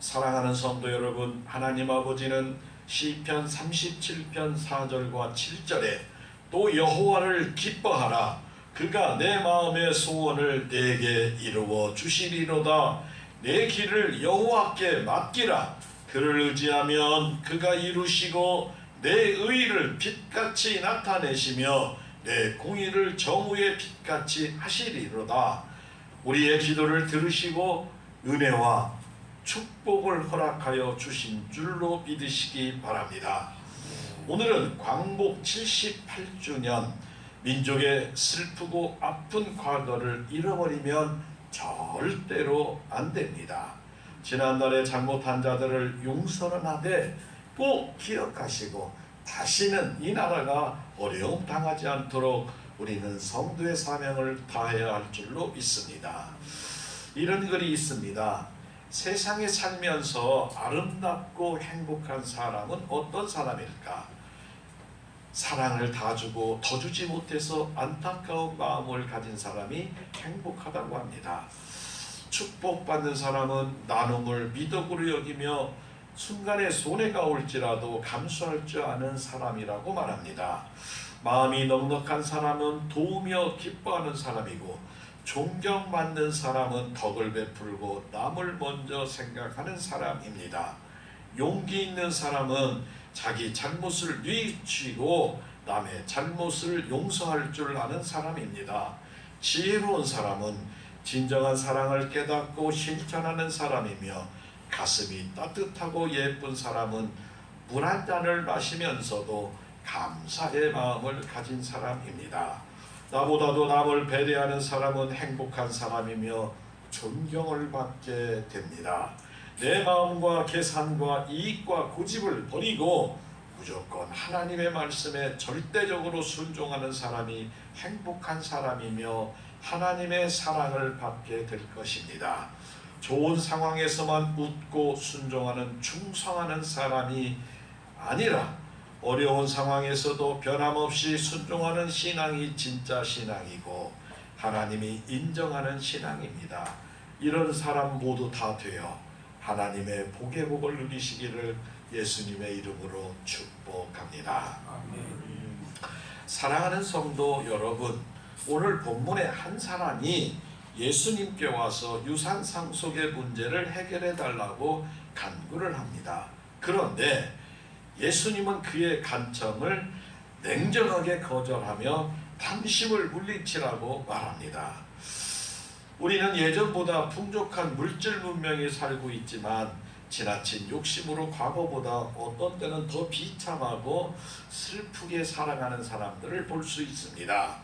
사랑하는 성도 여러분, 하나님 아버지는 시편 37편 4절과 7절에 또 여호와를 기뻐하라. 그가 내 마음의 소원을 내게 이루어 주시리로다. 내 길을 여호와께 맡기라. 그를 의지하면 그가 이루시고 내 의를 빛같이 나타내시며 내 공의를 정오의 빛같이 하시리로다. 우리의 기도를 들으시고 은혜와 축복을 허락하여 주신 줄로 믿으시기 바랍니다. 오늘은 광복 78주년, 민족의 슬프고 아픈 과거를 잃어버리면 절대로 안 됩니다. 지난날에 잘못한 자들을 용서는 하되 꼭 기억하시고 다시는 이 나라가 어려움 당하지 않도록 우리는 성도의 사명을 다해야 할 줄로 믿습니다. 이런 글이 있습니다. 세상에 살면서 아름답고 행복한 사람은 어떤 사람일까? 사랑을 다 주고 더 주지 못해서 안타까운 마음을 가진 사람이 행복하다고 합니다. 축복받는 사람은 나눔을 미덕으로 여기며 순간에 손해가 올지라도 감수할 줄 아는 사람이라고 말합니다. 마음이 넉넉한 사람은 도우며 기뻐하는 사람이고, 존경받는 사람은 덕을 베풀고 남을 먼저 생각하는 사람입니다. 용기 있는 사람은 자기 잘못을 뉘우치고 남의 잘못을 용서할 줄 아는 사람입니다. 지혜로운 사람은 진정한 사랑을 깨닫고 실천하는 사람이며, 가슴이 따뜻하고 예쁜 사람은 물 한 잔을 마시면서도 감사의 마음을 가진 사람입니다. 나보다도 남을 배려하는 사람은 행복한 사람이며 존경을 받게 됩니다. 내 마음과 계산과 이익과 고집을 버리고 무조건 하나님의 말씀에 절대적으로 순종하는 사람이 행복한 사람이며 하나님의 사랑을 받게 될 것입니다. 좋은 상황에서만 웃고 순종하는 충성하는 사람이 아니라 어려운 상황에서도 변함없이 순종하는 신앙이 진짜 신앙이고 하나님이 인정하는 신앙입니다. 이런 사람 모두 다 되어 하나님의 복의 복을 누리시기를 예수님의 이름으로 축복합니다. 아멘. 사랑하는 성도 여러분, 오늘 본문의 한 사람이 예수님께 와서 유산 상속의 문제를 해결해 달라고 간구를 합니다. 그런데 예수님은 그의 간청을 냉정하게 거절하며 탐심을 물리치라고 말합니다. 우리는 예전보다 풍족한 물질 문명에 살고 있지만 지나친 욕심으로 과거보다 어떤 때는 더 비참하고 슬프게 살아가는 사람들을 볼 수 있습니다.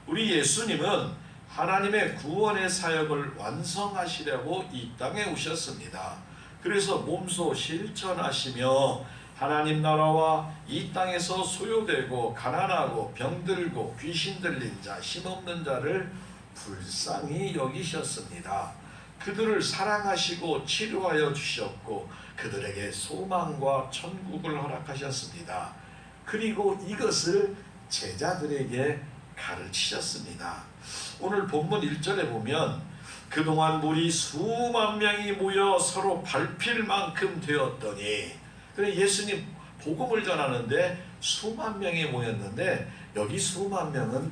우리 예수님은 하나님의 구원의 사역을 완성하시려고 이 땅에 오셨습니다. 그래서 몸소 실천하시며 하나님 나라와 이 땅에서 소요되고 가난하고 병들고 귀신 들린 자, 힘없는 자를 불쌍히 여기셨습니다. 그들을 사랑하시고 치료하여 주셨고 그들에게 소망과 천국을 허락하셨습니다. 그리고 이것을 제자들에게 가르치셨습니다. 오늘 본문 1절에 보면 그동안 물이 수만 명이 모여 서로 밟힐 만큼 되었더니, 그래 예수님 복음을 전하는데 수만 명이 모였는데 여기 수만 명은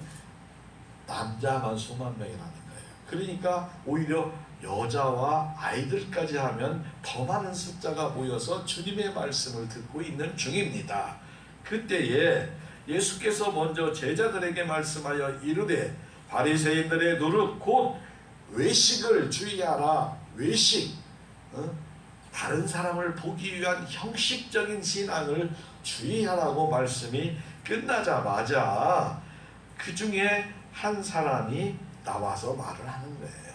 남자만 수만 명이라는 거예요. 그러니까 오히려 여자와 아이들까지 하면 더 많은 숫자가 모여서 주님의 말씀을 듣고 있는 중입니다. 그때에 예수께서 먼저 제자들에게 말씀하여 이르되 바리새인들의 노릇 곧 외식을 주의하라. 외식, 다른 사람을 보기 위한 형식적인 신앙을 주의하라고 말씀이 끝나자마자 그 중에 한 사람이 나와서 말을 하는 거예요.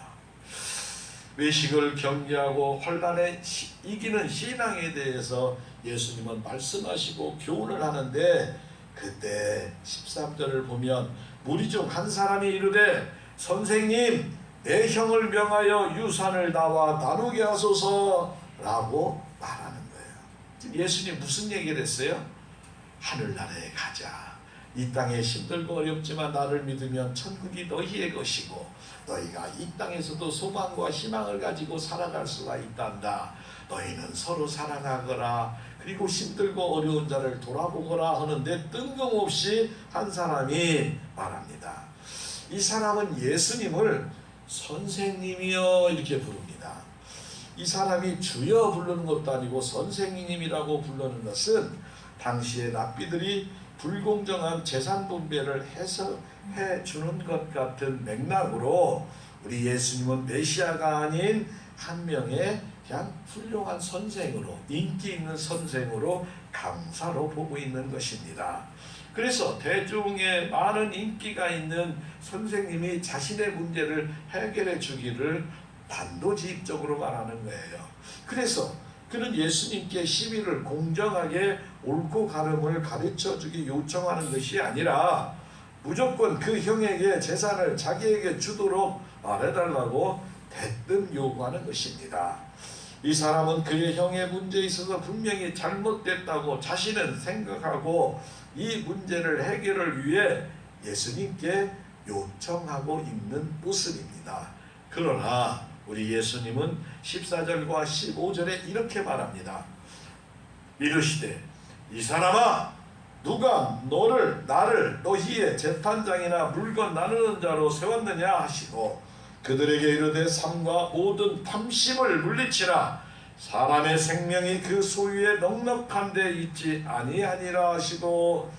외식을 경계하고 혼란에 이기는 신앙에 대해서 예수님은 말씀하시고 교훈을 하는데, 그때 13절을 보면 무리 중 한 사람이 이르되 선생님 내 형을 명하여 유산을 나와 나누게 하소서 라고 말하는 거예요. 예수님 무슨 얘기를 했어요? 하늘나라에 가자. 이 땅에 힘들고 어렵지만 나를 믿으면 천국이 너희의 것이고 너희가 이 땅에서도 소망과 희망을 가지고 살아갈 수가 있단다. 너희는 서로 사랑하거라. 그리고 힘들고 어려운 자를 돌아보거라 하는데 뜬금없이 한 사람이 말합니다. 이 사람은 예수님을 선생님이여 이렇게 부릅니다. 이 사람이 주여 부르는 것도 아니고 선생님이라고 부르는 것은 당시의 랍비들이 불공정한 재산 분배를 해소해 주는 것 같은 맥락으로 우리 예수님은 메시아가 아닌 한 명의 그냥 훌륭한 선생으로, 인기 있는 선생으로, 강사로 보고 있는 것입니다. 그래서 대중의 많은 인기가 있는 선생님이 자신의 문제를 해결해 주기를 단도직입적으로 말하는 거예요. 그래서 그는 예수님께 시비를 공정하게 옳고 가름을 가르쳐주기 요청하는 것이 아니라 무조건 그 형에게 재산을 자기에게 주도록 말해달라고 대뜸 요구하는 것입니다. 이 사람은 그의 형의 문제에 있어서 분명히 잘못됐다고 자신은 생각하고 이 문제를 해결을 위해 예수님께 요청하고 있는 모습입니다. 그러나 우리 예수님은 14절과 15절에 이렇게 말합니다. 이르시되 이 사람아 누가 나를 너희의 재판장이나 물건 나누는 자로 세웠느냐 하시고 그들에게 이르되 삶과 모든 탐심을 물리치라. 사람의 생명이 그 소유에 넉넉한 데 있지 아니하니라 하시고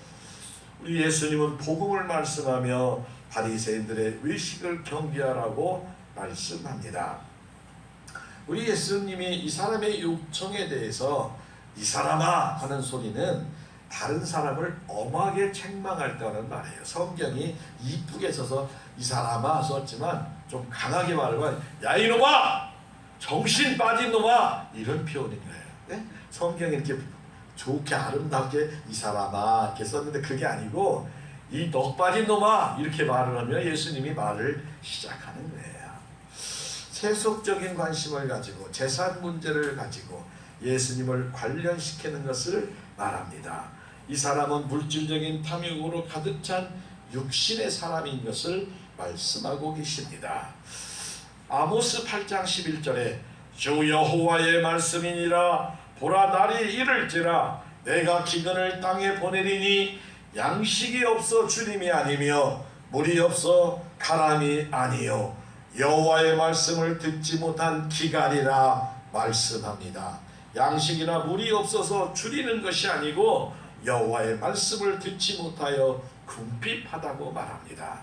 우리 예수님은 복음을 말씀하며 바리새인들의 의식을 경계하라고 말씀합니다. 우리 예수님이 이 사람의 요청에 대해서 이 사람아 하는 소리는 다른 사람을 엄하게 책망할 때는 말이에요. 성경이 이쁘게 써서 이 사람아 썼지만 좀 강하게 말하면 야 이놈아! 정신 빠진 놈아! 이런 표현인 거예요. 네? 성경이 이렇게 좋게 아름답게 이 사람아 이렇게 썼는데 그게 아니고 이 넋 빠진 놈아 이렇게 말을 하면 예수님이 말을 시작하는 거예요. 세속적인 관심을 가지고 재산 문제를 가지고 예수님을 관련시키는 것을 말합니다. 이 사람은 물질적인 탐욕으로 가득 찬 육신의 사람인 것을 말씀하고 계십니다. 아모스 8장 11절에 주 여호와의 말씀이니라 보라 날이 이를지라 내가 기근을 땅에 보내리니 양식이 없어 주림이 아니며 물이 없어 가람이 아니요 여호와의 말씀을 듣지 못한 기갈이라 말씀합니다. 양식이나 물이 없어서 줄이는 것이 아니고 여호와의 말씀을 듣지 못하여 궁핍하다고 말합니다.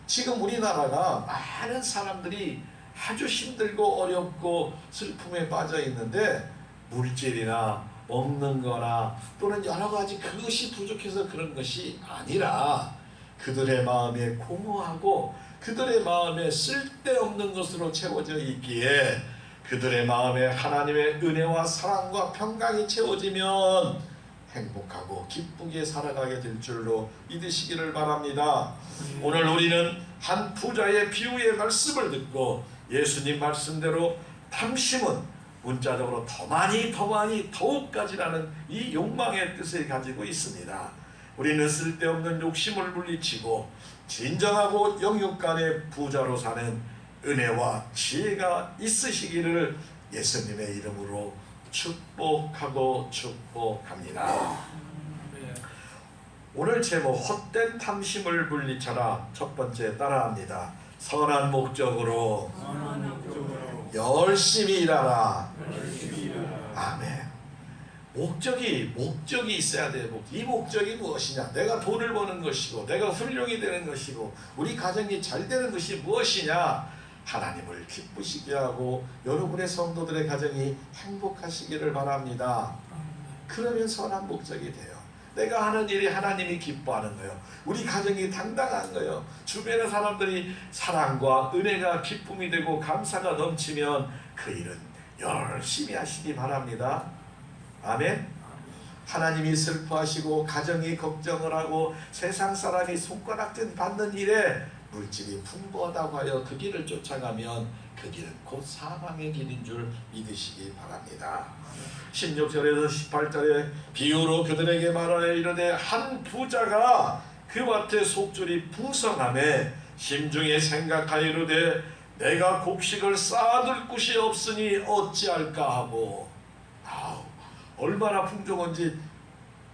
지금 우리나라가 많은 사람들이 아주 힘들고 어렵고 슬픔에 빠져 있는데 물질이나 먹는 거나 또는 여러 가지 그것이 부족해서 그런 것이 아니라 그들의 마음에 공허하고 그들의 마음에 쓸데없는 것으로 채워져 있기에 그들의 마음에 하나님의 은혜와 사랑과 평강이 채워지면 행복하고 기쁘게 살아가게 될 줄로 믿으시기를 바랍니다. 오늘 우리는 한 부자의 비유의 말씀을 듣고 예수님 말씀대로 탐심은 문자적으로 더 많이 더욱까지라는 이 욕망의 뜻을 가지고 있습니다. 우리는 쓸데없는 욕심을 물리치고 진정하고 영육간의 부자로 사는 은혜와 지혜가 있으시기를 예수님의 이름으로 축복하고 축복합니다. 오늘 제목 헛된 탐심을 물리쳐라. 첫 번째 따라합니다. 선한 목적으로 열심히 일하라. 아멘. 목적이 있어야 돼요. 이 목적이 무엇이냐? 내가 돈을 버는 것이고 내가 훌륭히 되는 것이고 우리 가정이 잘 되는 것이 무엇이냐? 하나님을 기쁘시게 하고 여러분의 성도들의 가정이 행복하시기를 바랍니다. 그러면 선한 목적이 돼요. 내가 하는 일이 하나님이 기뻐하는 거예요. 우리 가정이 당당한 거예요. 주변의 사람들이 사랑과 은혜가 기쁨이 되고 감사가 넘치면 그 일은 열심히 하시기 바랍니다. 아멘. 하나님이 슬퍼하시고 가정이 걱정을 하고 세상 사람이 손가락질 받는 일에 물질이 풍부하다고 하여 그 길을 쫓아가면 그 길은 곧 사망의 길인 줄 믿으시기 바랍니다. 16절에서 18절에 비유로 그들에게 말하여 이르되 한 부자가 그 밭의 속줄이 풍성함에 심중에 생각하여 이르되 내가 곡식을 쌓아둘 곳이 없으니 어찌할까 하고. 얼마나 풍족한지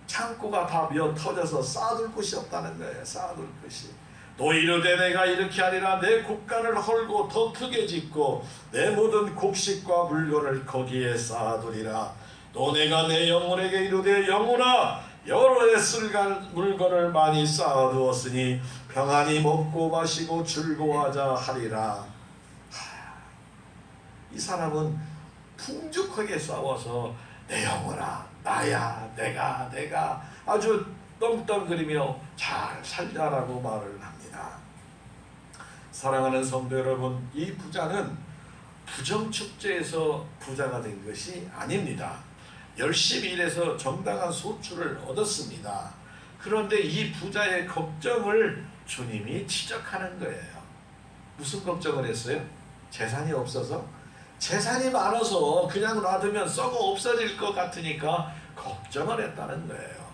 창고가 다 비어 터져서 쌓아둘 곳이 없다는 거예요. 쌓아둘 곳이. 또 이르되 내가 이렇게 하리라. 내 곡간을 헐고 더 크게 짓고 내 모든 곡식과 물건을 거기에 쌓아두리라. 또 내가 내 영혼에게 이르되 영혼아 여러 해 쓸갈 물건을 많이 쌓아두었으니 평안히 먹고 마시고 즐거워하자 하리라. 이 사람은 풍족하게 싸워서 내 영혼아 나야 내가 아주 떵떵거리며 잘 살자라고 말을 합니다. 사랑하는 성도 여러분, 이 부자는 부정축제에서 부자가 된 것이 아닙니다. 열심히 일해서 정당한 소출을 얻었습니다. 그런데 이 부자의 걱정을 주님이 지적하는 거예요. 무슨 걱정을 했어요? 재산이 없어서? 재산이 많아서 그냥 놔두면 썩어 없어질 것 같으니까 걱정을 했다는 거예요.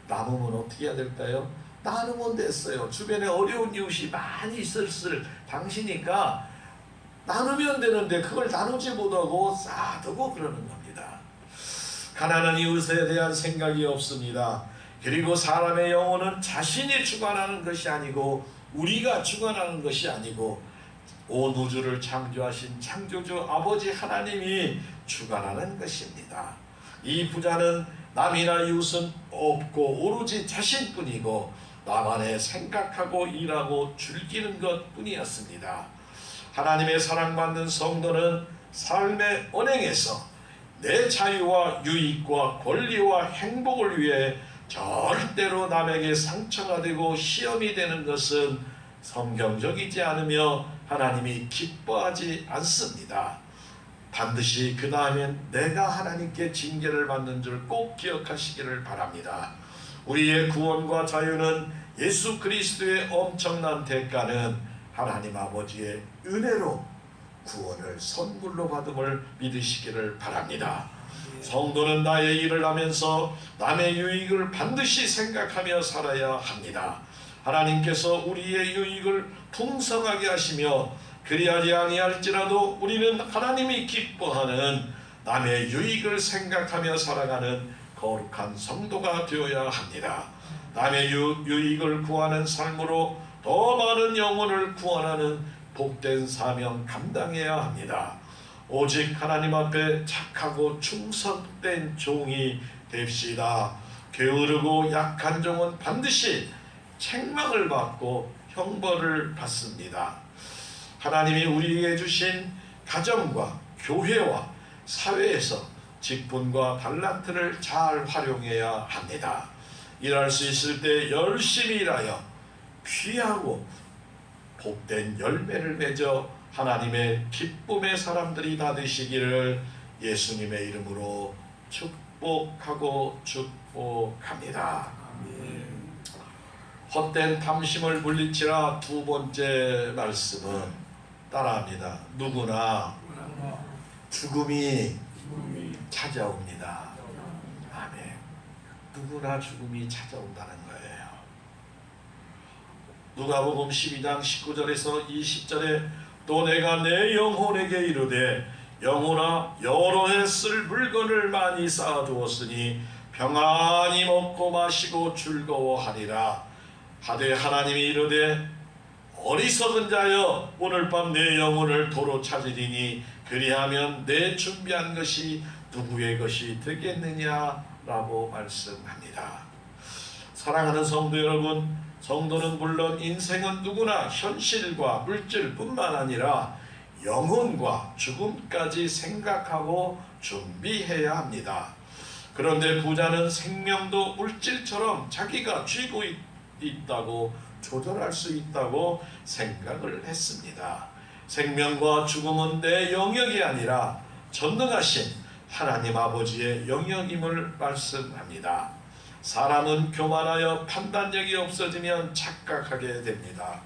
남으면 어떻게 해야 될까요? 나누면 됐어요. 주변에 어려운 이웃이 많이 있었을 당시니까 나누면 되는데 그걸 나누지 못하고 쌓아두고 그러는 겁니다. 가난한 이웃에 대한 생각이 없습니다. 그리고 사람의 영혼은 자신이 주관하는 것이 아니고 우리가 주관하는 것이 아니고 온 우주를 창조하신 창조주 아버지 하나님이 주관하는 것입니다. 이 부자는 남이나 이웃은 없고 오로지 자신뿐이고 나만의 생각하고 일하고 즐기는 것뿐이었습니다. 하나님의 사랑받는 성도는 삶의 언행에서 내 자유와 유익과 권리와 행복을 위해 절대로 남에게 상처가 되고 시험이 되는 것은 성경적이지 않으며 하나님이 기뻐하지 않습니다. 반드시 그 다음엔 내가 하나님께 징계를 받는 줄 꼭 기억하시기를 바랍니다. 우리의 구원과 자유는 예수 그리스도의 엄청난 대가는 하나님 아버지의 은혜로 구원을 선물로 받음을 믿으시기를 바랍니다. 성도는 나의 일을 하면서 남의 유익을 반드시 생각하며 살아야 합니다. 하나님께서 우리의 유익을 풍성하게 하시며 그리하지 아니할지라도 우리는 하나님이 기뻐하는 남의 유익을 생각하며 살아가는 거룩한 성도가 되어야 합니다. 남의 유익을 구하는 삶으로 더 많은 영혼을 구원하는 복된 사명 감당해야 합니다. 오직 하나님 앞에 착하고 충성된 종이 됩시다. 게으르고 약한 종은 반드시 책망을 받고 형벌을 받습니다. 하나님이 우리에게 주신 가정과 교회와 사회에서 직분과 달란트를 잘 활용해야 합니다. 일할 수 있을 때 열심히 일하여 귀하고 복된 열매를 맺어 하나님의 기쁨의 사람들이 다 되시기를 예수님의 이름으로 축복하고 축복합니다. 헛된 탐심을 물리치라. 두 번째 말씀은 따라합니다. 누구나 죽음이 찾아옵니다. 아멘. 누구나 죽음이 찾아온다는 거예요. 누가복음 12장 19절에서 20절에 또 내가 내 영혼에게 이르되 영혼아 여러 해 쓸 물건을 많이 쌓아두었으니 평안히 먹고 마시고 즐거워하리라 하되 하나님이 이르되 어리석은 자여 오늘 밤 내 영혼을 도로 찾으리니 그리하면 내 준비한 것이 누구의 것이 되겠느냐라고 말씀합니다. 사랑하는 성도 여러분, 성도는 물론 인생은 누구나 현실과 물질뿐만 아니라 영혼과 죽음까지 생각하고 준비해야 합니다. 그런데 부자는 생명도 물질처럼 자기가 쥐고 있다고 조절할 수 있다고 생각을 했습니다. 생명과 죽음은 내 영역이 아니라 전능하신 하나님 아버지의 영역임을 말씀합니다. 사람은 교만하여 판단력이 없어지면 착각하게 됩니다.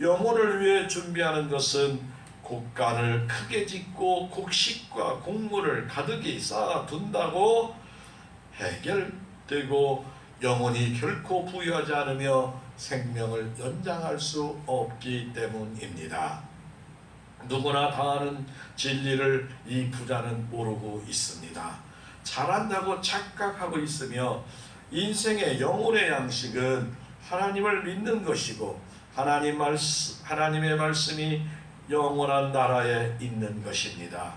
영혼을 위해 준비하는 것은 곡간을 크게 짓고 곡식과 곡물을 가득히 쌓아둔다고 해결되고 영혼이 결코 부유하지 않으며 생명을 연장할 수 없기 때문입니다. 누구나 다 아는 진리를 이 부자는 모르고 있습니다. 잘한다고 착각하고 있으며 인생의 영혼의 양식은 하나님을 믿는 것이고 하나님의 말씀이 영원한 나라에 있는 것입니다.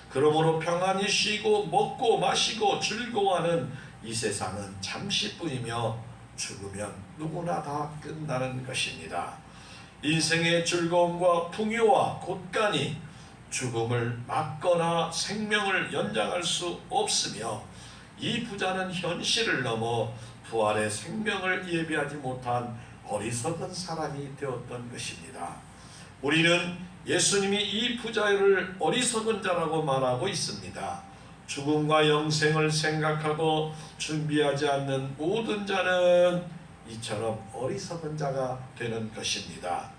그러므로 평안히 쉬고 먹고 마시고 즐거워하는 이 세상은 잠시뿐이며 죽으면 누구나 다 끝나는 것입니다. 인생의 즐거움과 풍요와 곳간이 죽음을 막거나 생명을 연장할 수 없으며 이 부자는 현실을 넘어 부활의 생명을 예비하지 못한 어리석은 사람이 되었던 것입니다. 우리는 예수님이 이 부자를 어리석은 자라고 말하고 있습니다. 죽음과 영생을 생각하고 준비하지 않는 모든 자는 이처럼 어리석은 자가 되는 것입니다.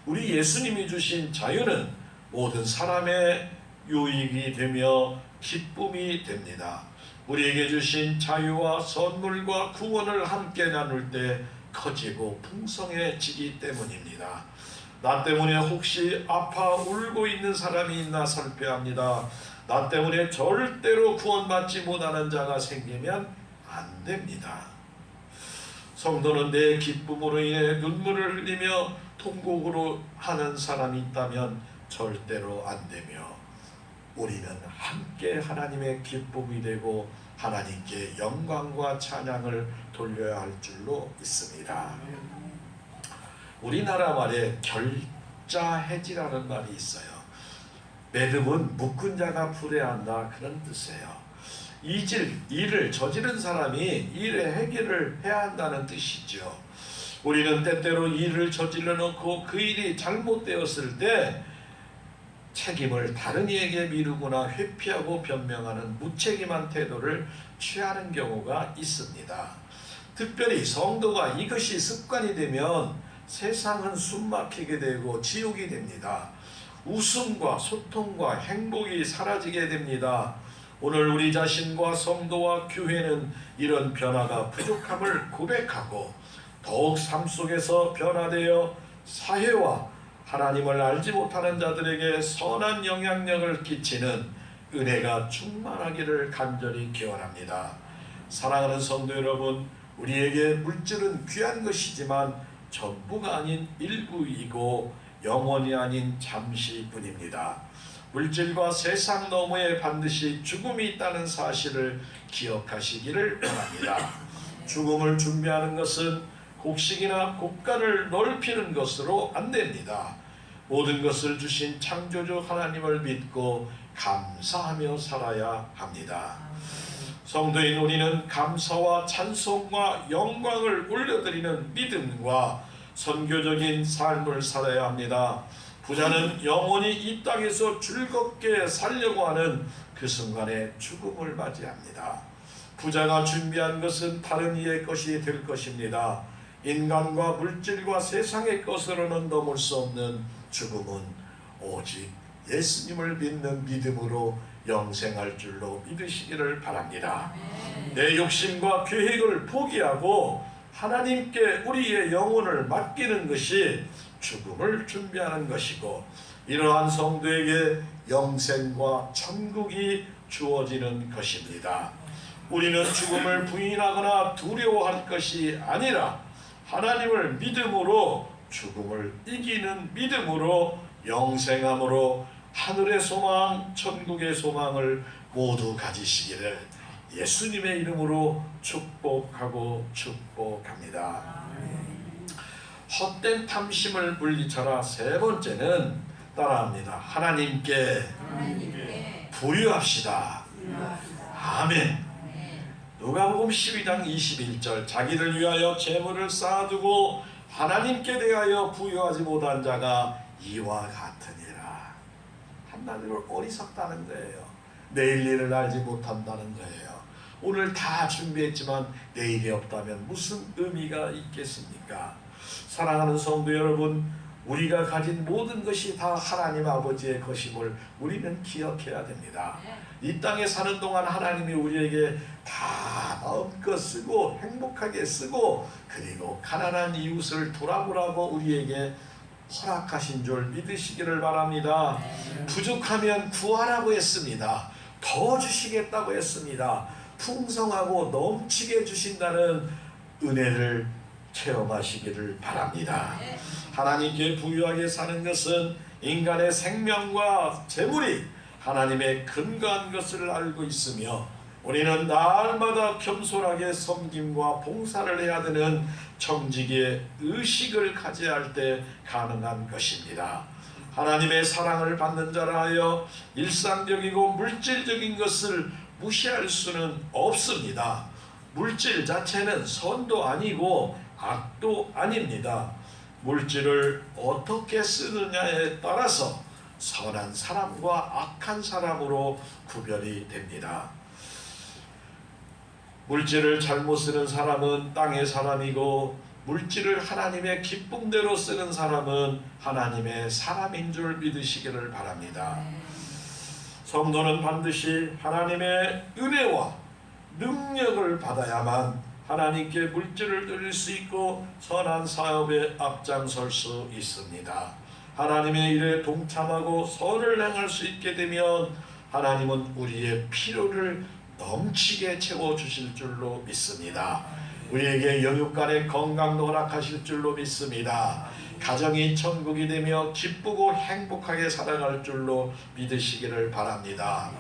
우리 예수님이 주신 자유는 모든 사람의 유익이 되며 기쁨이 됩니다. 우리에게 주신 자유와 선물과 구원을 함께 나눌 때 커지고 풍성해지기 때문입니다. 나 때문에 혹시 아파 울고 있는 사람이 있나 살펴야 합니다. 나 때문에 절대로 구원받지 못하는 자가 생기면 안 됩니다. 성도는 내 기쁨으로 인해 눈물을 흘리며 통곡으로 하는 사람이 있다면 절대로 안 되며 우리는 함께 하나님의 기쁨이 되고 하나님께 영광과 찬양을 돌려야 할 줄로 있습니다. 우리나라 말에 결자해지라는 말이 있어요. 매듭은 묶은 자가 불해한다, 그런 뜻이에요. 일을 저지른 사람이 일의 해결을 해야 한다는 뜻이죠. 우리는 때때로 일을 저질러 놓고 그 일이 잘못되었을 때 책임을 다른 이에게 미루거나 회피하고 변명하는 무책임한 태도를 취하는 경우가 있습니다. 특별히 성도가 이것이 습관이 되면 세상은 숨막히게 되고 지옥이 됩니다. 웃음과 소통과 행복이 사라지게 됩니다. 오늘 우리 자신과 성도와 교회는 이런 변화가 부족함을 고백하고 더욱 삶 속에서 변화되어 사회와 하나님을 알지 못하는 자들에게 선한 영향력을 끼치는 은혜가 충만하기를 간절히 기원합니다. 사랑하는 성도 여러분, 우리에게 물질은 귀한 것이지만 전부가 아닌 일부이고 영원이 아닌 잠시뿐입니다. 물질과 세상 너머에 반드시 죽음이 있다는 사실을 기억하시기를 바랍니다. 죽음을 준비하는 것은 곡식이나 곡간을 넓히는 것으로 안 됩니다. 모든 것을 주신 창조주 하나님을 믿고 감사하며 살아야 합니다. 성도인 우리는 감사와 찬송과 영광을 올려드리는 믿음과 선교적인 삶을 살아야 합니다. 부자는 영원히 이 땅에서 즐겁게 살려고 하는 그 순간에 죽음을 맞이합니다. 부자가 준비한 것은 다른 이의 것이 될 것입니다. 인간과 물질과 세상의 것으로는 넘을 수 없는 죽음은 오직 예수님을 믿는 믿음으로 영생할 줄로 믿으시기를 바랍니다. 내 욕심과 계획을 포기하고 하나님께 우리의 영혼을 맡기는 것이 죽음을 준비하는 것이고 이러한 성도에게 영생과 천국이 주어지는 것입니다. 우리는 죽음을 부인하거나 두려워할 것이 아니라 하나님을 믿음으로 죽음을 이기는 믿음으로 영생함으로 하늘의 소망, 천국의 소망을 모두 가지시기를 예수님의 이름으로 축복하고 축복합니다. 헛된 탐심을 물리쳐라. 세 번째는 따라합니다. 하나님께 부유합시다. 아멘. 누가복음 12장 21절 자기를 위하여 재물을 쌓아두고 하나님께 대하여 부유하지 못한 자가 이와 같으니라. 한마디로 어리석다는 거예요. 내일 일을 알지 못한다는 거예요. 오늘 다 준비했지만 내일이 없다면 무슨 의미가 있겠습니까? 사랑하는 성도 여러분, 우리가 가진 모든 것이 다 하나님 아버지의 것임을 우리는 기억해야 됩니다. 이 땅에 사는 동안 하나님이 우리에게 다 마음껏 쓰고 행복하게 쓰고 그리고 가난한 이웃을 돌아보라고 우리에게 허락하신 줄 믿으시기를 바랍니다. 부족하면 구하라고 했습니다. 더 주시겠다고 했습니다. 풍성하고 넘치게 주신다는 은혜를 체험하시기를 바랍니다. 하나님께 부유하게 사는 것은 인간의 생명과 재물이 하나님의 근거한 것을 알고 있으며 우리는 날마다 겸손하게 섬김과 봉사를 해야 되는 정직의 의식을 가져야 할 때 가능한 것입니다. 하나님의 사랑을 받는 자라 하여 일상적이고 물질적인 것을 무시할 수는 없습니다. 물질 자체는 선도 아니고 악도 아닙니다. 물질을 어떻게 쓰느냐에 따라서 선한 사람과 악한 사람으로 구별이 됩니다. 물질을 잘못 쓰는 사람은 땅의 사람이고 물질을 하나님의 기쁨대로 쓰는 사람은 하나님의 사람인 줄 믿으시기를 바랍니다. 성도는 반드시 하나님의 은혜와 능력을 받아야만 하나님께 물질을 드릴 수 있고 선한 사업에 앞장설 수 있습니다. 하나님의 일에 동참하고 선을 행할 수 있게 되면 하나님은 우리의 필요를 넘치게 채워주실 줄로 믿습니다. 우리에게 영육간의 건강도 허락하실 줄로 믿습니다. 가정이 천국이 되며 기쁘고 행복하게 살아갈 줄로 믿으시기를 바랍니다.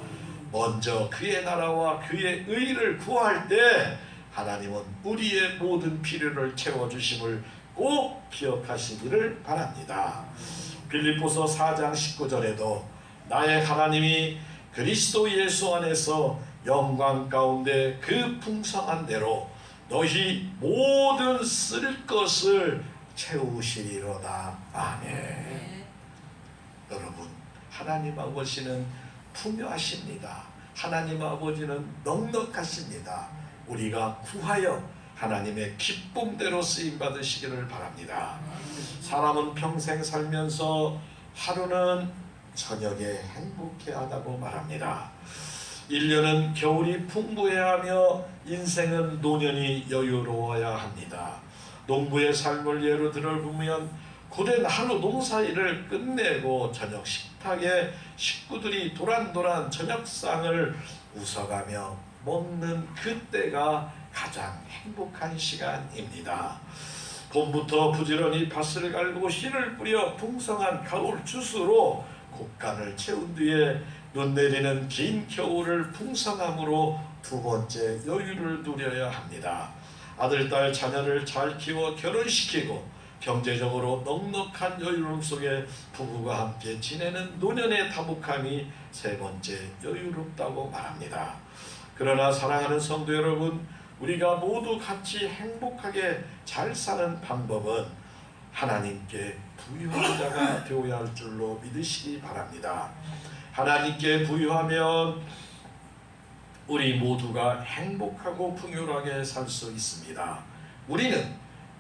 먼저 그의 나라와 그의 의를 구할 때 하나님은 우리의 모든 필요를 채워주심을 꼭 기억하시기를 바랍니다. 빌립보서 4장 19절에도 나의 하나님이 그리스도 예수 안에서 영광 가운데 그 풍성한 대로 너희 모든 쓸 것을 채우시리로다. 아멘. 여러분, 하나님 아버지는 풍요하십니다. 하나님 아버지는 넉넉하십니다. 우리가 구하여 하나님의 기쁨대로 쓰임 받으시기를 바랍니다. 사람은 평생 살면서 하루는 저녁에 행복해하다고 말합니다. 1년은 겨울이 풍부해야 하며 인생은 노년이 여유로워야 합니다. 농부의 삶을 예로 들어보면 고된 하루 농사일을 끝내고 저녁 식탁에 식구들이 도란도란 저녁상을 웃어가며 먹는 그때가 가장 행복한 시간입니다. 봄부터 부지런히 밭을 갈고 씨를 뿌려 풍성한 가을 추수로 곡간을 채운 뒤에 눈 내리는 긴 겨울을 풍성함으로 두 번째 여유를 누려야 합니다. 아들, 딸, 자녀를 잘 키워 결혼시키고 경제적으로 넉넉한 여유로움 속에 부부가 함께 지내는 노년의 다복함이 세 번째 여유롭다고 말합니다. 그러나 사랑하는 성도 여러분, 우리가 모두 같이 행복하게 잘 사는 방법은 하나님께 부유한 자가 되어야 할 줄로 믿으시기 바랍니다. 하나님께 부유하면 우리 모두가 행복하고 풍요하게 살 수 있습니다. 우리는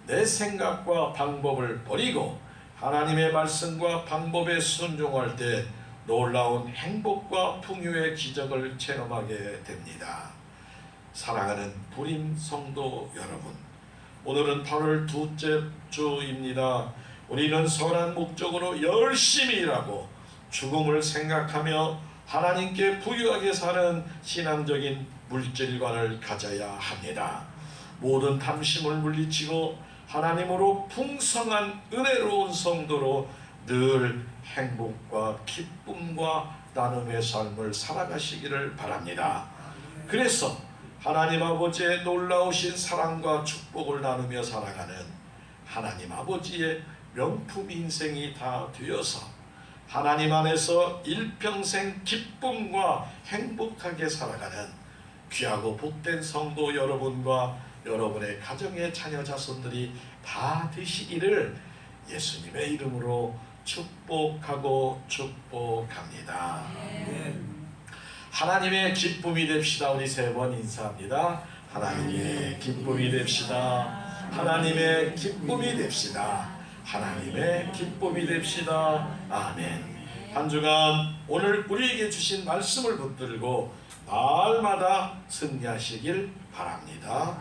내 생각과 방법을 버리고 하나님의 말씀과 방법에 순종할 때 놀라운 행복과 풍요의 기적을 체험하게 됩니다. 사랑하는 불임 성도 여러분, 오늘은 8월 둘째 주입니다. 우리는 선한 목적으로 열심히 일하고 죽음을 생각하며 하나님께 부유하게 사는 신앙적인 물질관을 가져야 합니다. 모든 탐심을 물리치고 하나님으로 풍성한 은혜로운 성도로 늘 행복과 기쁨과 나눔의 삶을 살아가시기를 바랍니다. 그래서 하나님 아버지의 놀라우신 사랑과 축복을 나누며 살아가는 하나님 아버지의 명품 인생이 다 되어서 하나님 안에서 일평생 기쁨과 행복하게 살아가는 귀하고 복된 성도 여러분과 여러분의 가정의 자녀 자손들이 다 되시기를 예수님의 이름으로 축복하고 축복합니다. 하나님의 기쁨이 됩시다. 우리 세 번 인사합니다. 하나님의 기쁨이 됩시다. 하나님의 기쁨이 됩시다. 하나님의 기쁨이 됩시다. 아멘. 한 주간 오늘 우리에게 주신 말씀을 붙들고 날마다 승리하시길 바랍니다.